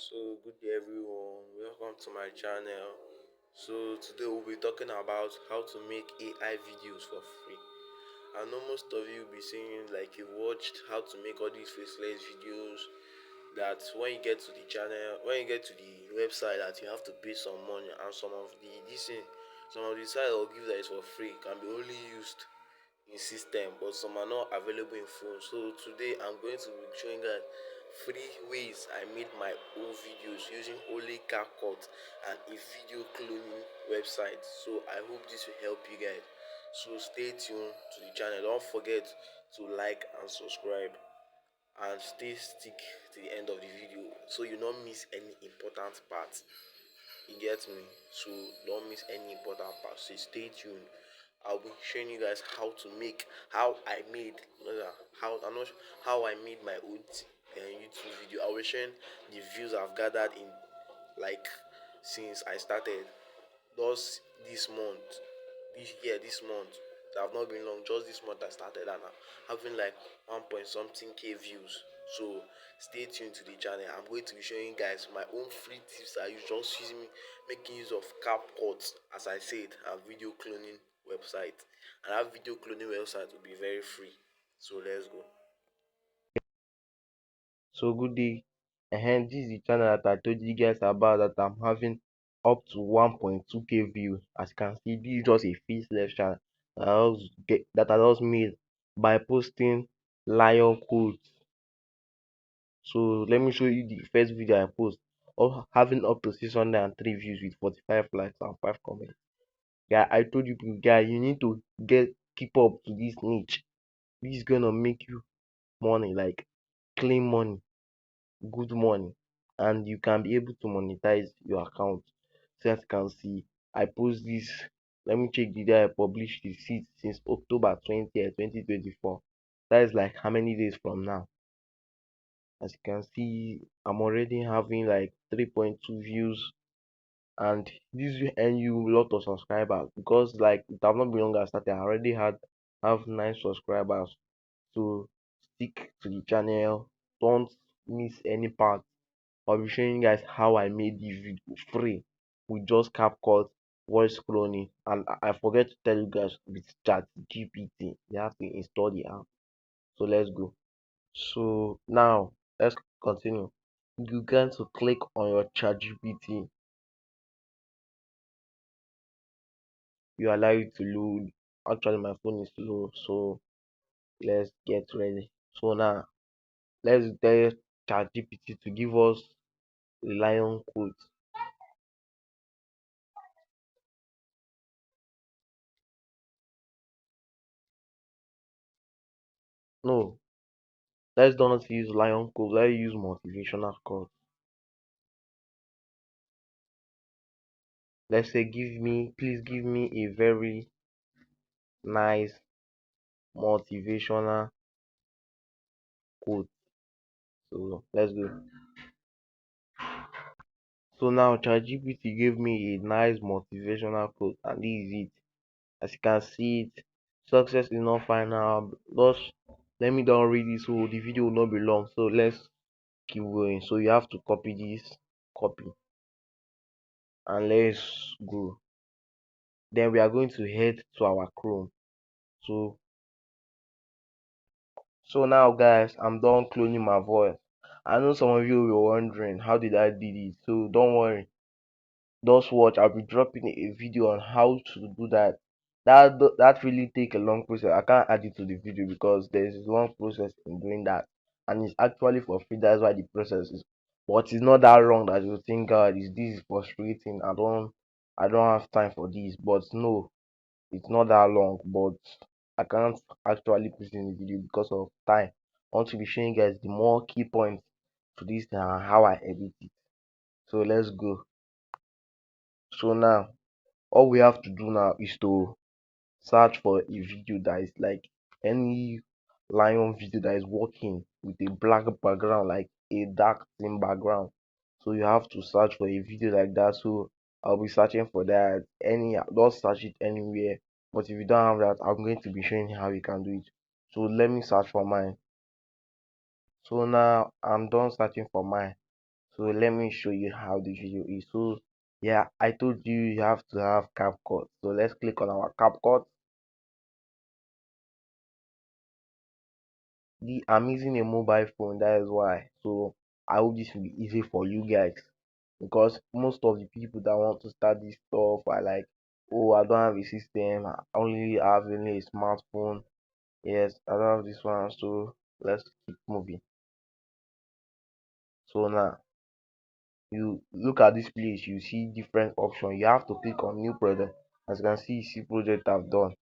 So good day everyone, welcome to my channel. So today we'll be talking about how to make AI videos for free. I know most of you will be saying like you watched how to make all these faceless videos, that when you get to the channel, when you get to the website, that you have to pay some money, and some of the sites will give that is for free can be only used in system, but some are not available in phone. So today I'm going to be showing guys three ways I made my own videos using only Capcut and a video cloning website. So I hope this will help you guys. So stay tuned to the channel, don't forget to like and subscribe, and stick to the end of the video so you don't miss any important part. You get me? So don't miss any important part. So stay tuned. I'll be showing you guys how I made how I'm not how I made my own YouTube video. I will share the views I've gathered in, like, since I started thus this month, this month. That have not been long, just this month I started, and I'm having like 1 point something k views. So stay tuned to the channel. I'm going to be showing you guys my own free tips I use, just using making use of CapCut, as I said, and video cloning website. And that video cloning website will be very free. So let's go. So good day. This is the channel that I told you guys about, that I'm having up to 1.2k views. As you can see, this is just a faceless channel that I just made by posting lion quotes. So let me show you the first video I post of having up to 603 views with 45 likes and 5 comments. Yeah, I told you people, guys, you need to keep up to this niche. This is gonna make you money, like clean money, good money, and you can be able to monetize your account. So as you can see, I post this. Let me check the day I published this since October 20th 2024. That is like how many days from now? As you can see, I'm already having like 3.2 views, and this will earn you a lot of subscribers, because like it have not been long I started. I already have 9 subscribers. So stick to the channel, don't miss any part. I'll be showing you guys how I made this video free with just CapCut, voice cloning, and I forget to tell you guys, with Chatgpt you have to install the app. So let's go. So now let's continue. You going to click on your Chatgpt, you allow it to load. Actually my phone is slow, so let's get ready. So now let's tell Chatgpt to give us the lion quote. No, let's not use lion quote, let's use motivational quote. Let's say, please give me a very nice motivational quote. So let's go. So now ChatGPT gave me a nice motivational quote, and this is it. As you can see it, success is not final. Just let me don't read it, so the video will not be long. So let's keep going. So you have to copy this, copy, and let's go. Then we are going to head to our Chrome. So now guys, I'm done cloning my voice. I know some of you were wondering how did I did it. So don't worry, just watch. I'll be dropping a video on how to do that. That really take a long process. I can't add it to the video because there's a long process in doing that, and it's actually for free. That's why the process is, but it's not that long that you think, God, this is frustrating. I don't have time for this. But no, it's not that long, but I can't actually put it in the video because of time. I want to be showing you guys the more key points to this and how I edit it. So let's go. So now all we have to do now is to search for a video that is like any lion video that is working with a black background, like a dark theme background. So you have to search for a video like that. So I'll be searching for that. Just search it anywhere. But if you don't have that, I'm going to be showing you how you can do it. So let me search for mine. So now I'm done searching for mine. So let me show you how the video is. So yeah, I told you you have to have Capcut. So let's click on our Capcut. I'm using a mobile phone, that is why. So I hope this will be easy for you guys, because most of the people that want to start this stuff are like, oh, I don't have a system, I only have only a smartphone. Yes, I don't have this one. So let's keep moving. So now you look at this place, you see different options. You have to click on new project. As you can see, you see project I've done.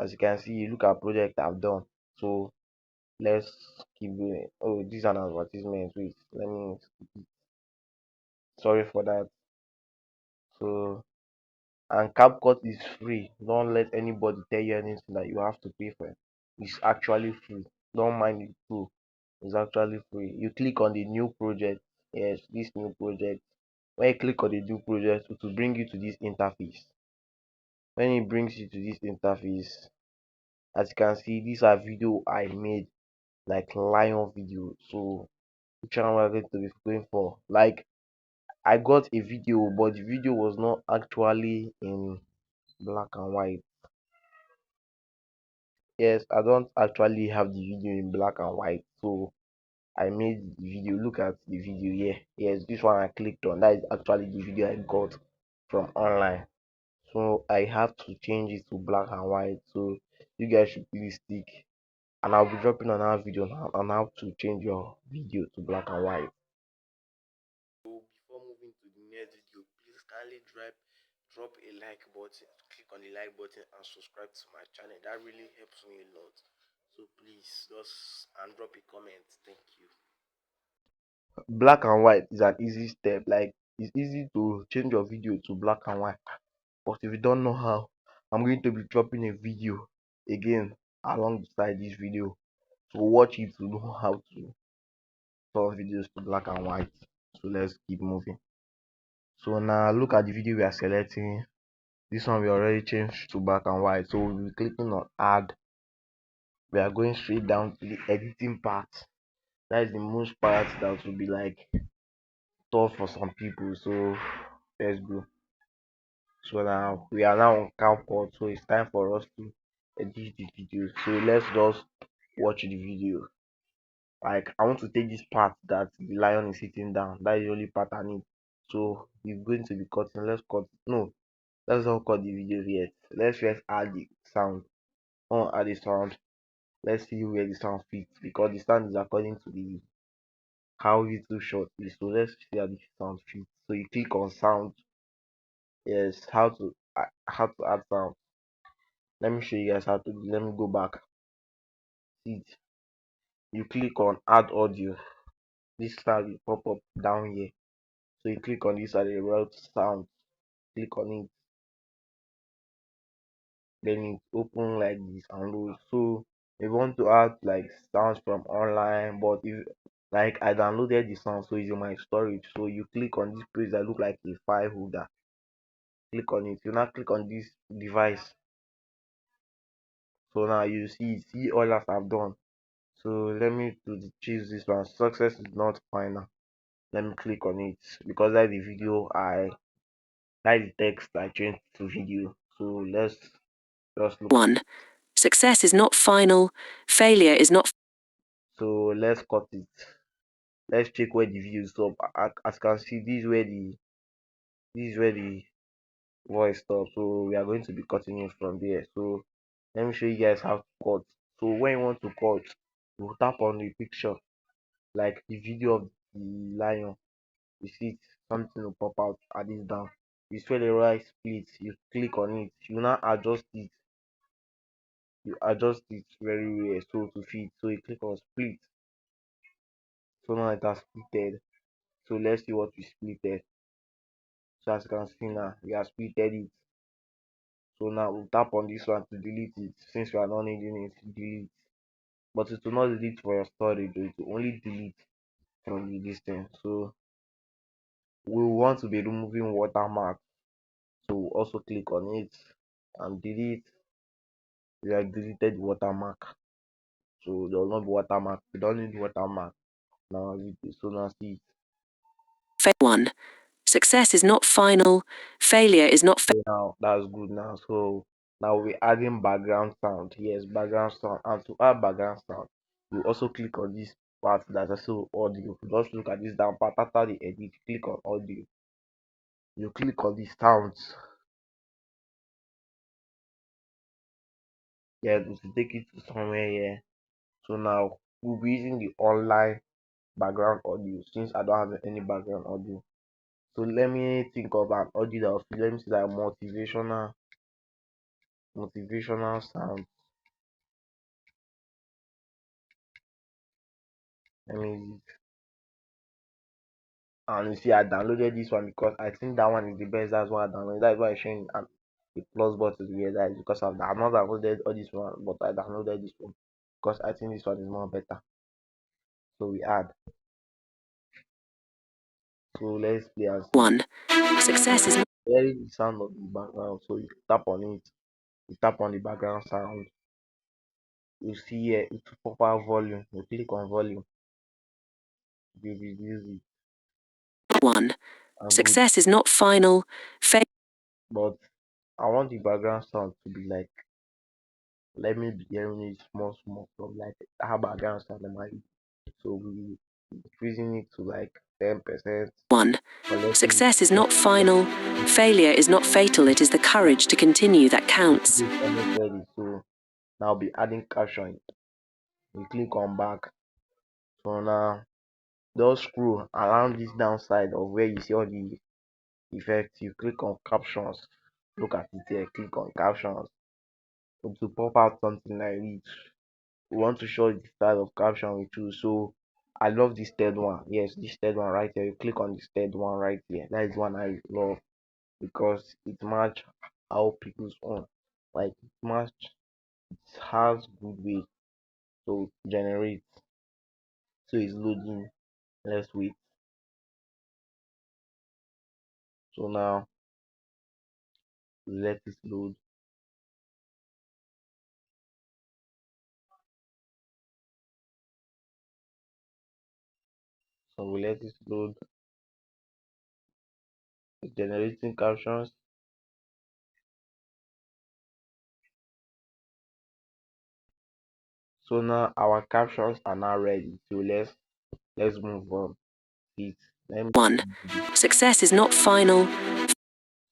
As you can see, you look at project I've done. So let's keep going. Oh, this is an advertisement. Wait, let me, sorry for that. So, and CapCut is free. Don't let anybody tell you anything that you have to pay for it. It's actually free. Don't mind it too. It's actually free. You click on the new project. Yes, this new project. When you click on the new project, it will bring you to this interface. When it brings you to this interface, as you can see, these are video I made, like lion video. So which one we're going to be going for? Like, I got a video, but the video was not actually in black and white. Yes, I don't actually have the video in black and white, so I made the video. Look at the video here. Yes, this one I clicked on, that is actually the video I got from online. So I have to change it to black and white. So you guys should please stick, and I'll be dropping another video on how to change your video to black and white. So before moving to the next video, please kindly drop a like button, click on the like button and subscribe to my channel. That really helps me a lot. So please just and drop a comment. Thank you. Black and white is an easy step. Like, it's easy to change your video to black and white, but if you don't know how, I'm going to be dropping a video again alongside this video, so watch it to know how to turn videos to black and white. So let's keep moving. So now look at the video we are selecting. This one we already changed to black and white, so we'll be clicking on add. We are going straight down to the editing part. That is the most part that will be like tough for some people. So let's go. So now we are now on Capcut, so it's time for us to edit the video. So let's just watch the video. Like, I want to take this part that the lion is sitting down. That is the only part I need. So we're going to be cutting. Let's cut. No, let's not cut the video yet. Let's first add the sound. Add the sound. Let's see where the sound fits, because the sound is according to the how little short is. So let's see how the sound fits. So you click on sound. Yes, how to add sound. Let me show you guys how to do. Let me go back. See it. You click on add audio. This sound will pop up down here. So you click on this at the right sound. Click on it. Then it open like this and load. So if you want to add like sounds from online, but if like I downloaded the sound, so it's in my storage. So you click on this place that look like a file holder. Click on it. You now click on this device. So now you see all that I've done. So let me choose this one. Success is not final. Let me click on it, because that's the video that's the text I changed to video. So let's just look. One. Success is not final. Failure is not. So let's cut it. Let's check where the view is up. As you can see, this is where the voice stops. So we are going to be cutting it from there. So let me show you guys how to cut. So when you want to cut, you tap on the picture, like the video of the lion. You see it, something will pop out at this down. You see the right split, you click on it. You now adjust it. You adjust it very well so to fit. So you click on split. So now it has splitted. So let's see what we splitted. So as you can see now, we have splitted it. So now we'll tap on this one to delete it. Since we are not needing it, delete. But it will not delete for your storage, it will only delete from the distance. So we want to be removing watermark. So we'll also click on it and delete. We have deleted watermark. So there will not be watermark. We don't need watermark. Now so now see One. Success is not final. Failure is not. so now that's good now. So now we're adding background sound. Yes, background sound. And to add background sound, you also click on this part that's also audio. Just look at this down part after the edit, click on audio. You click on the sounds. Yeah, it will take you to somewhere here. So now we'll be using the online background audio since I don't have any background audio. So let me think of an audio that will let me see that motivational sound. Let me and you see I downloaded this one because I think that one is the best. That's why I downloaded. That's why I'm showing the plus button here. That is because of that. I'm not downloaded all this one, but I downloaded this one because I think this one is more better. So we add. So let's play and see. One. Success is. Hearing the sound of the background. So you tap on it. You tap on the background sound. You see here it's proper volume. You click on volume. You reduce it One. and good. Success is not final. But I want the background sound to be like let me be hearing it small from like how background sound am I. So we increasing it to like 10%, One. collecting Success is it not final. Failure is not fatal. It is the courage to continue that counts. it's almost ready. So now I'll be adding caption. We click on back. So now just scroll around this downside of where you see all the effects. You click on captions. Look at it here. Click on captions. So to pop out something like this, we want to show the style of caption we choose. So I love this third one. Yes, this third one right here. You click on this third one right here. That is one I love because it match how people's own. Like it match it has good way to generate. So it's loading. Let's wait. So now let it load. So we let it load. It's generating captions. So now our captions are now ready. So let's move on. It let me One. Success is not final.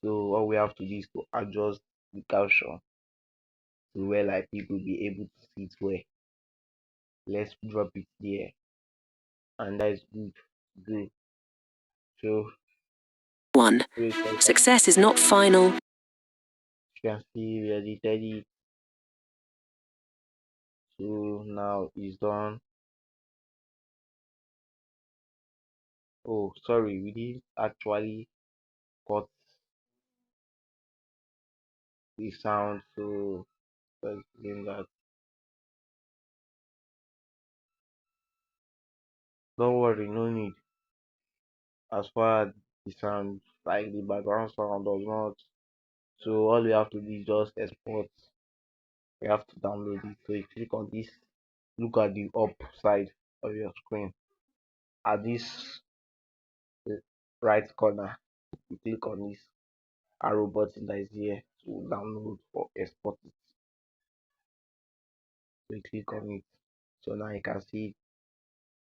so all we have to do is to adjust the caption to where like people be able to see it well. Let's drop it there and that is good. Good. So One. you Success is not final. can see we edited it. So now it's done. Oh sorry, we didn't actually cut the sound, so let's bring that. Don't worry, no need. As far as the sound like the background sound does not, so all we have to do is just export. We have to download it. So you click on this, look at the up side of your screen at this right corner. You click on this arrow button that is here to download or export it. So you click on it. So now you can see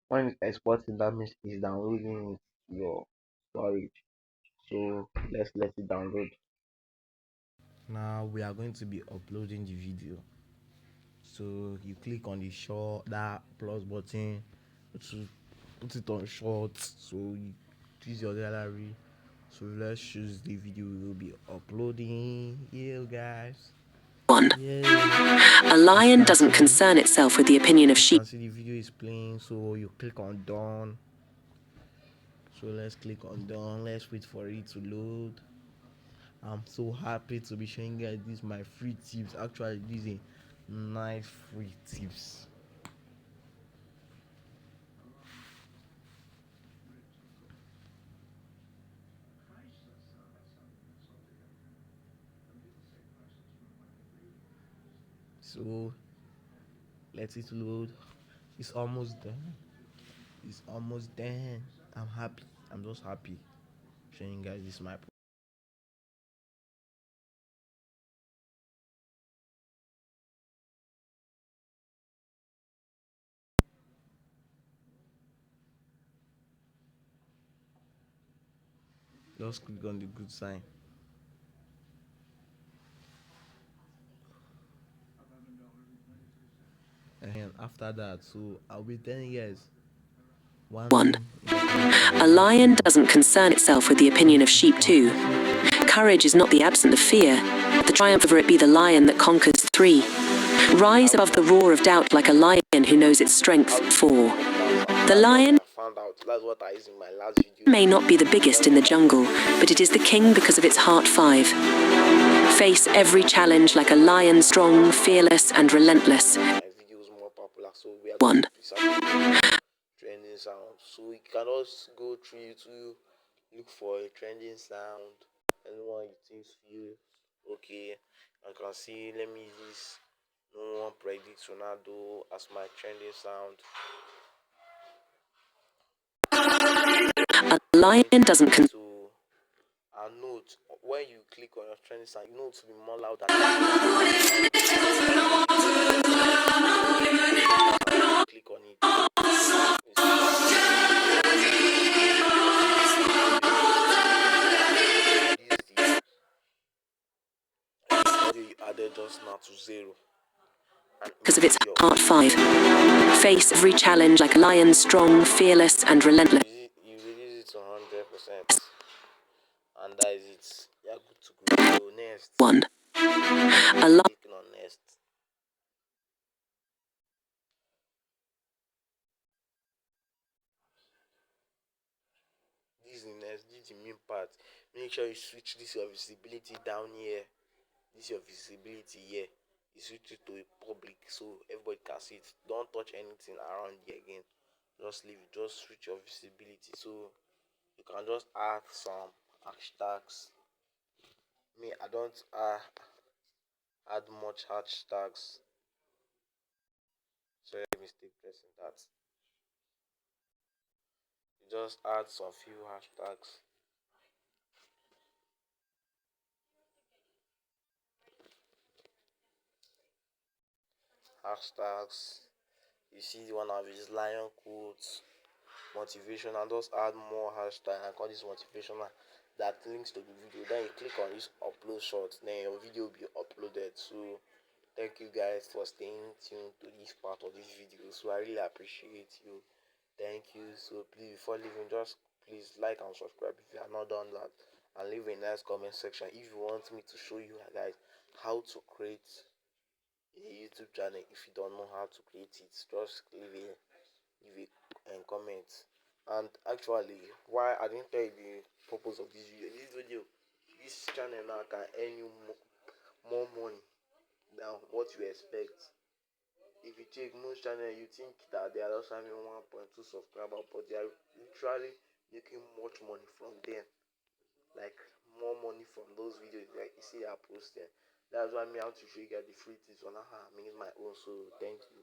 when it's exporting, that means it's downloading it to your storage. So let's let it download. Now we are going to be uploading the video. So you click on the short that plus button to put it on short. So you choose your gallery. So let's choose the video we will be uploading. Yeah, guys. One. Yeah. A lion doesn't concern itself with the opinion of You sheep. can see the video is playing. So you click on done. So let's click on done. Let's wait for it to load. I'm so happy to be showing you guys this my free tips. Actually, this is a nice free tips. So let it load. It's almost done. It's almost done. I'm happy. I'm just happy showing you guys this my. Just click on the good sign. And after that, so I'll be 10 years. One 1. thing important A I have lion to doesn't concern itself with the opinion of sheep too. Courage is not the absence of fear, but the triumph over it be the lion that conquers. 3. Rise above the roar of doubt like a lion who knows its strength. 4. The lion I found out. That's what I used in my last video. may not be the biggest in the jungle, but it is the king because of its heart. 5. Face every challenge like a lion, strong, fearless, and relentless. My video is more popular, so we are 1. trending sound. So you can also go through YouTube, look for a trending sound. Anyone you think feels okay. I can see. Let me use this. No one predicts Ronaldo as my trending sound. A lion doesn't concern. So and note when you click on your trending sound, you know to be more loud than click on it. The audio you added just now to 0. And Because of its heart. 5. Face every challenge like a lion, strong, fearless, and relentless. you release it to 100%, and that is it. You're good to go. So next, 1. A lion clicking on next. This is the next. This is the main part. Make sure you switch this your visibility down here. This your visibility here. You switch it to a public so everybody can see it. Don't touch anything around here again. Just leave it. Just switch your visibility so you can just add some hashtags. Me, I don't add much hashtags. Sorry, mistake pressing that. You just add some few hashtags. Hashtags. You see one of his lion quotes, motivation, and just add more hashtag and call this motivational that links to the video. Then you click on this upload short, then your video will be uploaded. So thank you guys for staying tuned to this part of this video. So I really appreciate you. Thank you. So please, before leaving, just please like and subscribe if you have not done that, and leave a nice comment section if you want me to show you guys how to create a YouTube channel. If you don't know how to create it, just leave a comment. And actually, why I didn't tell you the purpose of this video. This channel now can earn you more money than what you expect. If you check most channel, you think that they are just having 1.2 subscribers, but they are literally making much money from them. Like more money from those videos like you see are posted. That's why me have to show you guys the free tips on how I make my own. So thank you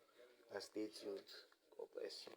and stay tuned. God bless you.